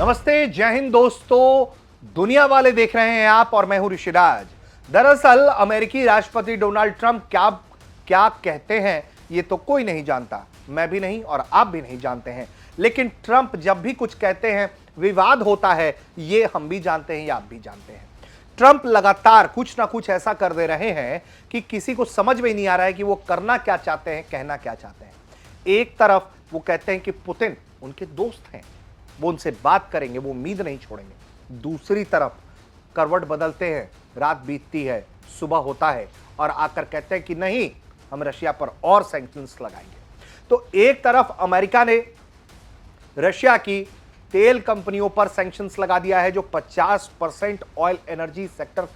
नमस्ते, जय हिंद दोस्तों। दुनिया वाले देख रहे हैं आप और मैं हूं ऋषिराज। दरअसल अमेरिकी राष्ट्रपति डोनाल्ड ट्रंप क्या क्या कहते हैं ये तो कोई नहीं जानता, मैं भी नहीं और आप भी नहीं जानते हैं। लेकिन ट्रंप जब भी कुछ कहते हैं विवाद होता है, ये हम भी जानते हैं या आप भी जानते हैं। ट्रंप लगातार कुछ ना कुछ ऐसा कर दे रहे हैं कि किसी को समझ में ही नहीं आ रहा है कि वो करना क्या चाहते हैं, कहना क्या चाहते हैं। एक तरफ वो कहते हैं कि पुतिन उनके दोस्त हैं, वो उनसे बात करेंगे, वो उम्मीद नहीं छोड़ेंगे। दूसरी तरफ करवट बदलते हैं, रात बीतती है, सुबह होता है और आकर कहते हैं कि नहीं, हम रशिया पर और सैंक्शंस लगाएंगे। तो एक तरफ अमेरिका ने रशिया की तेल कंपनियों पर सैंक्शंस लगा दिया है, जो 50% ऑयल एनर्जी सेक्टर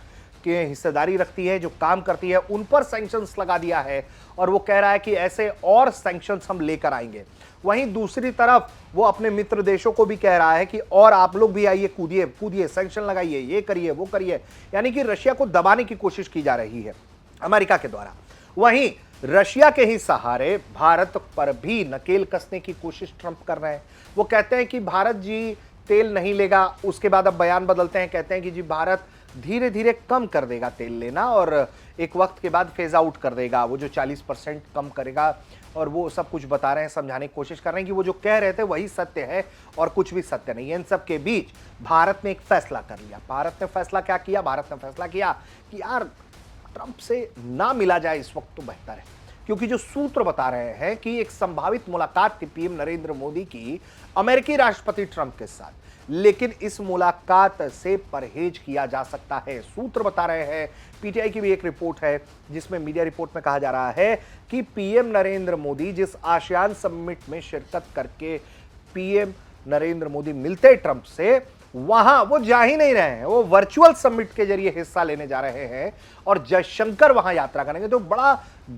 की हिस्सेदारी रखती है, जो काम करती है, उन पर सैंक्शंस लगा दिया है और वो कह रहा है कि ऐसे और सैंक्शंस हम लेकर आएंगे। वहीं दूसरी तरफ वो अपने मित्र देशों को भी कह रहा है कि और आप लोग भी आइए, कूदिए कूदिए, सैंक्शन लगाइए, ये करिए वो करिए। यानी कि रशिया को दबाने की कोशिश की जा रही है अमेरिका के द्वारा। वहीं रशिया के ही सहारे भारत पर भी नकेल कसने की कोशिश ट्रंप कर रहे हैं। वो कहते हैं कि भारत जी तेल नहीं लेगा, उसके बाद अब बयान बदलते हैं, कहते हैं कि जी भारत धीरे धीरे कम कर देगा तेल लेना और एक वक्त के बाद फेज आउट कर देगा, वो जो 40% कम करेगा। और वो सब कुछ बता रहे हैं, समझाने की कोशिश कर रहे हैं कि वो जो कह रहे थे वही सत्य है और कुछ भी सत्य नहीं है। इन सब के बीच भारत ने एक फैसला कर लिया। भारत ने फैसला क्या किया? भारत ने फैसला किया कि यार ट्रंप से ना मिला जाए इस वक्त तो बेहतर है, क्योंकि जो सूत्र बता रहे हैं कि एक संभावित मुलाकात थी पीएम नरेंद्र मोदी की अमेरिकी राष्ट्रपति ट्रंप के साथ, लेकिन इस मुलाकात से परहेज किया जा सकता है। सूत्र बता रहे हैं, पीटीआई की भी एक रिपोर्ट है जिसमें मीडिया रिपोर्ट में कहा जा रहा है कि पीएम नरेंद्र मोदी जिस आसियान समिट में शिरकत करके पीएम नरेंद्र मोदी मिलते ट्रंप से, वहां वो जा ही नहीं रहे हैं, वो वर्चुअल समिट के जरिए हिस्सा लेने जा रहे हैं और जयशंकर वहां यात्रा करेंगे। तो बड़ा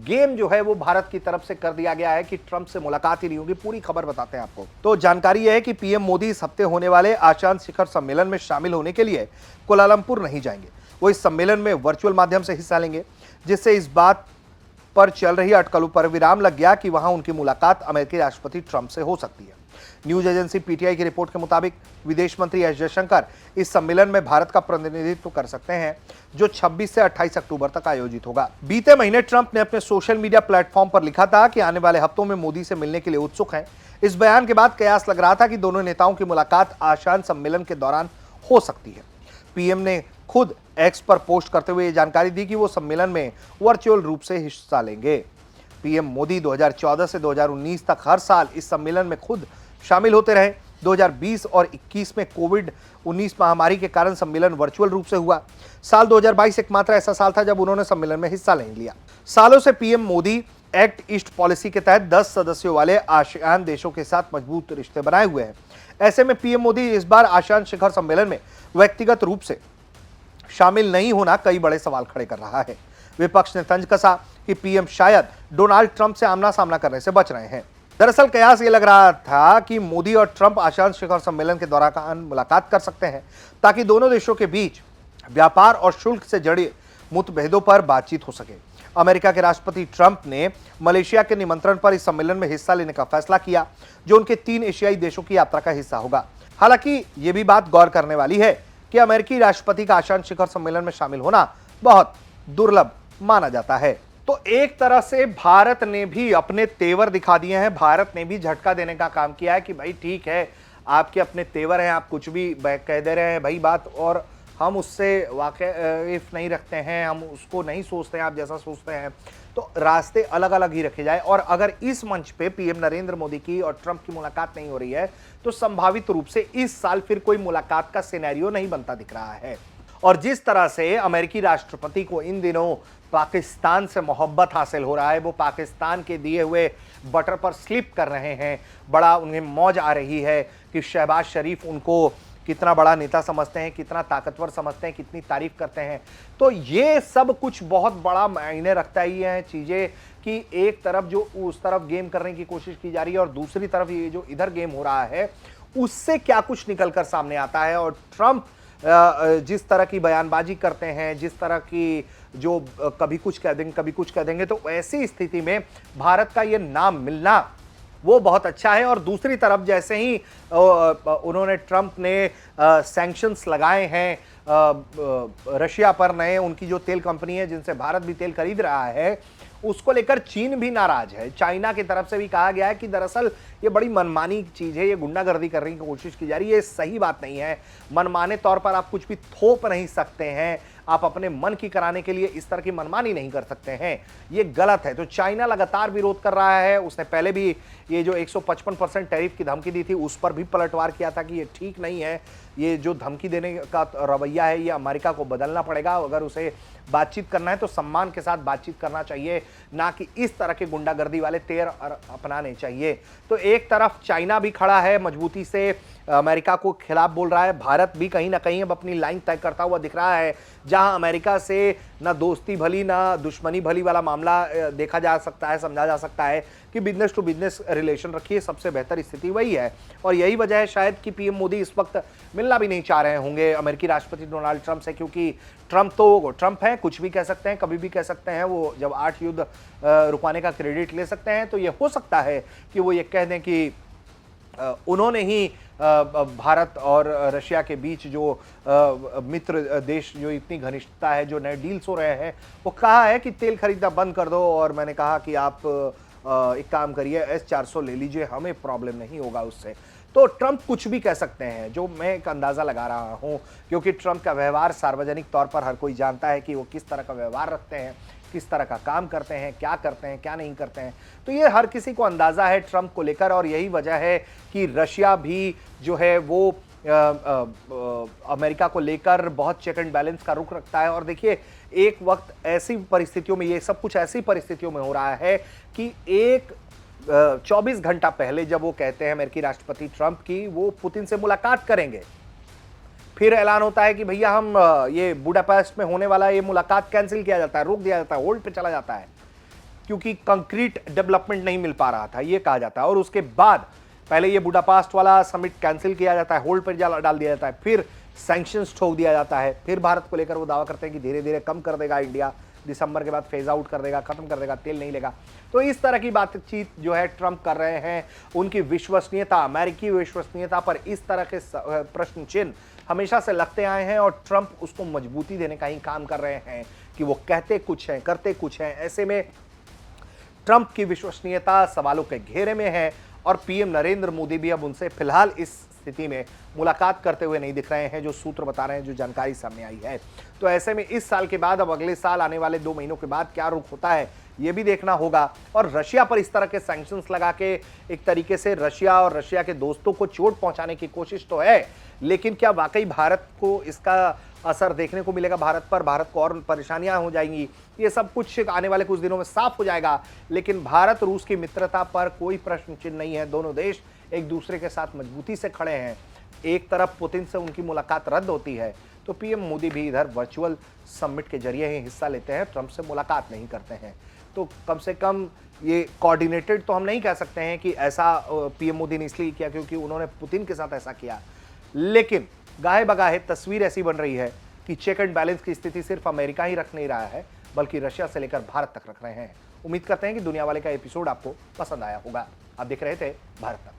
गेम जो है वो भारत की तरफ से कर दिया गया है कि ट्रंप से मुलाकात ही नहीं होगी। पूरी खबर बताते हैं आपको। तो जानकारी यह है कि पीएम मोदी इस हफ्ते होने वाले आसियान शिखर सम्मेलन में शामिल होने के लिए कुआलालंपुर नहीं जाएंगे। वो इस सम्मेलन में वर्चुअल माध्यम से हिस्सा लेंगे, जिससे इस बात पर चल रही अटकलों पर विराम लग गया कि वहां उनकी मुलाकात अमेरिकी राष्ट्रपति ट्रंप से हो सकती है। न्यूज एजेंसी पीटीआई की रिपोर्ट के मुताबिक विदेश मंत्री एस जयशंकर इस सम्मेलन में भारत का प्रतिनिधित्व कर सकते हैं, जो 26 से 28 अक्टूबर तक आयोजित होगा। बीते महीने ट्रंप ने अपने सोशल मीडिया प्लेटफॉर्म पर लिखा था कि आने वाले हफ्तों में मोदी से मिलने के लिए उत्सुक हैं। इस बयान के बाद कयास लग रहा था कि दोनों नेताओं की मुलाकात आसियान सम्मेलन के दौरान हो सकती है। पीएम ने खुद एक्स पर पोस्ट करते हुए ये जानकारी दी कि वो सम्मेलन में वर्चुअल रूप से हिस्सा लेंगे। पीएम मोदी 2014 से 2019 तक हर साल इस सम्मेलन में खुद शामिल होते रहे। 2020 और 21 में कोविड-19 महामारी के कारण सम्मेलन वर्चुअल रूप से हुआ। साल 2022 एकमात्र ऐसा साल था जब उन्होंने सम्मेलन में हिस्सा नहीं लिया। सालों से PM Modi act east policy के तहत 10 सदस्यों वाले आसियान देशों के साथ मजबूत रिश्ते बनाए हुए हैं। ऐसे में पीएम मोदी इस बार आसियान शिखर सम्मेलन में व्यक्तिगत रूप से शामिल नहीं होना कई बड़े सवाल खड़े कर रहा है। विपक्ष ने तंज कसा कि पीएम शायद डोनाल्ड ट्रंप से आमना सामना करने से बच रहे हैं। दरअसल कयास ये लग रहा था कि मोदी और ट्रंप आसियान शिखर सम्मेलन के दौरान मुलाकात कर सकते हैं, ताकि दोनों देशों के बीच व्यापार और शुल्क से जुड़े मुद्दों पर बातचीत हो सके। अमेरिका के राष्ट्रपति ट्रंप ने मलेशिया के निमंत्रण पर इस सम्मेलन में हिस्सा लेने का फैसला किया, जो उनके 3 एशियाई देशों की यात्रा का हिस्सा होगा। हालांकि ये भी बात गौर करने वाली है कि अमेरिकी राष्ट्रपति का आसियान शिखर सम्मेलन में शामिल होना बहुत दुर्लभ माना जाता है। तो एक तरह से भारत ने भी अपने तेवर दिखा दिए हैं। भारत ने भी झटका देने का काम किया है कि भाई ठीक है, आपके अपने तेवर हैं, आप कुछ भी कह दे रहे हैं भाई बात, और हम उससे वाकिफ नहीं रखते हैं, हम उसको नहीं सोचते हैं आप जैसा सोचते हैं। तो रास्ते अलग अलग ही रखे जाए। और अगर इस मंच पे पीएम नरेंद्र मोदी की और ट्रंप की मुलाकात नहीं हो रही है, तो संभावित रूप से इस साल फिर कोई मुलाकात का सिनेरियो नहीं बनता दिख रहा है। और जिस तरह से अमेरिकी राष्ट्रपति को इन दिनों पाकिस्तान से मोहब्बत हासिल हो रहा है, वो पाकिस्तान के दिए हुए बटर पर स्लिप कर रहे हैं, बड़ा उन्हें मौज आ रही है कि शहबाज शरीफ उनको कितना बड़ा नेता समझते हैं, कितना ताकतवर समझते हैं, कितनी तारीफ करते हैं। तो ये सब कुछ बहुत बड़ा मायने रखता ही है चीजें कि एक तरफ जो उस तरफ गेम करने की कोशिश की जा रही है और दूसरी तरफ ये जो इधर गेम हो रहा है, उससे क्या कुछ निकलकर सामने आता है। और ट्रंप जिस तरह की बयानबाजी करते हैं, जिस तरह की जो कभी कुछ कह देंगे कभी कुछ कह देंगे, तो ऐसी स्थिति में भारत का ये नाम मिलना वो बहुत अच्छा है। और दूसरी तरफ जैसे ही उन्होंने ट्रंप ने सैंक्शंस लगाए हैं रशिया पर, नए उनकी जो तेल कंपनी है जिनसे भारत भी तेल खरीद रहा है, उसको लेकर चीन भी नाराज है। चाइना की तरफ से भी कहा गया है कि दरअसल ये बड़ी मनमानी चीज है, ये गुंडागर्दी करने की कोशिश की जा रही है, ये सही बात नहीं है। मनमाने तौर पर आप कुछ भी थोप नहीं सकते हैं, आप अपने मन की कराने के लिए इस तरह की मनमानी नहीं कर सकते हैं, ये गलत है। तो चाइना लगातार विरोध कर रहा है। उसने पहले भी ये जो 155% टैरिफ की धमकी दी थी उस पर भी पलटवार किया था कि ये ठीक नहीं है, ये जो धमकी देने का रवैया है ये अमेरिका को बदलना पड़ेगा। अगर उसे बातचीत करना है तो सम्मान के साथ बातचीत करना चाहिए, ना कि इस तरह के गुंडागर्दी वाले तेर अपनाने चाहिए। तो एक तरफ चाइना भी खड़ा है मजबूती से, अमेरिका को खिलाफ बोल रहा है। भारत भी कहीं ना कहीं अब अपनी लाइन तय करता हुआ दिख रहा है, जहां अमेरिका से ना दोस्ती भली ना दुश्मनी भली वाला मामला देखा जा सकता है, समझा जा सकता है कि बिजनेस टू बिजनेस रिलेशन रखिए, सबसे बेहतर स्थिति वही है। और यही वजह है शायद कि पीएम मोदी इस वक्त मिलना भी नहीं चाह रहे होंगे अमेरिकी राष्ट्रपति डोनाल्ड ट्रंप से, क्योंकि ट्रंप तो ट्रंप है, कुछ भी कह सकते हैं, कभी भी कह सकते हैं। वो जब 8 युद्ध रुकवाने का क्रेडिट ले सकते हैं, तो ये हो सकता है कि वो ये कह दें कि उन्होंने ही भारत और रशिया के बीच जो मित्र देश जो इतनी घनिष्ठता है, जो नए डील्स हो रहे हैं, वो कहा है कि तेल खरीदना बंद कर दो। और मैंने कहा कि आप एक काम करिए, S-400 ले लीजिए, हमें प्रॉब्लम नहीं होगा उससे। तो ट्रंप कुछ भी कह सकते हैं, जो मैं एक अंदाजा लगा रहा हूं, क्योंकि ट्रंप का व्यवहार सार्वजनिक तौर पर हर कोई जानता है कि वो किस तरह का व्यवहार रखते हैं, किस तरह का काम करते हैं, क्या नहीं करते हैं। तो ये हर किसी को अंदाजा है ट्रंप को लेकर, और यही वजह है कि रशिया भी जो है वो अमेरिका को लेकर बहुत चेक एंड बैलेंस का रुख रखता है। और देखिए, एक वक्त ऐसी परिस्थितियों में, ये सब कुछ ऐसी परिस्थितियों में हो रहा है कि 24 घंटा पहले जब वो कहते हैं अमेरिकी राष्ट्रपति ट्रंप की वो पुतिन से मुलाकात करेंगे, फिर ऐलान होता है कि भैया हम ये बुडापेस्ट में होने वाला ये मुलाकात कैंसिल किया जाता है, रोक दिया जाता है, होल्ड पे चला जाता है, क्योंकि कंक्रीट डेवलपमेंट नहीं मिल पा रहा था, ये कहा जाता है। और उसके बाद पहले ये बुडापेस्ट वाला समिट कैंसिल किया जाता है, होल्ड पर डाल दिया जाता है, फिर सैंक्शंस ठोक दिया जाता है, फिर भारत को लेकर वो दावा करते हैं कि धीरे धीरे कम कर देगा इंडिया, दिसंबर के बाद फेज आउट कर देगा, खत्म कर देगा, तेल नहीं लेगा। तो इस तरह की बातचीत जो है ट्रंप कर रहे हैं। उनकी विश्वसनीयता, अमेरिकी विश्वसनीयता पर इस तरह के प्रश्न चिन्ह हमेशा से लगते आए हैं, और ट्रंप उसको मजबूती देने का ही काम कर रहे हैं कि वो कहते कुछ हैं, करते कुछ हैं। ऐसे में ट्रंप की विश्वसनीयता सवालों के घेरे में है, और पीएम नरेंद्र मोदी भी अब उनसे फिलहाल इस स्थिति में मुलाकात करते हुए नहीं दिख रहे हैं, जो सूत्र बता रहे हैं, जो जानकारी सामने आई है। तो ऐसे में इस साल के बाद अब अगले साल आने वाले 2 महीनों के बाद क्या रुख होता है ये भी देखना होगा। और रशिया पर इस तरह के सैंक्शंस लगा के एक तरीके से रशिया और रशिया के दोस्तों को चोट पहुंचाने की कोशिश तो है, लेकिन क्या वाकई भारत को इसका असर देखने को मिलेगा, भारत पर, भारत को और परेशानियां हो जाएंगी, ये सब कुछ आने वाले कुछ दिनों में साफ हो जाएगा। लेकिन भारत रूस की मित्रता पर कोई प्रश्न चिन्ह नहीं है, दोनों देश एक दूसरे के साथ मजबूती से खड़े हैं। एक तरफ पुतिन से उनकी मुलाकात रद्द होती है, तो पीएम मोदी भी इधर वर्चुअल समिट के जरिए ही हिस्सा लेते हैं, ट्रंप से मुलाकात नहीं करते हैं। तो कम से कम ये कोऑर्डिनेटेड तो हम नहीं कह सकते हैं कि ऐसा पीएम मोदी ने इसलिए किया क्योंकि उन्होंने पुतिन के साथ ऐसा किया, लेकिन गाहे बगाहे तस्वीर ऐसी बन रही है कि चेक एंड बैलेंस की स्थिति सिर्फ अमेरिका ही रख नहीं रहा है, बल्कि रशिया से लेकर भारत तक रख रहे हैं। उम्मीद करते हैं कि दुनिया वाले का एपिसोड आपको पसंद आया होगा। आप देख रहे थे भारत तक।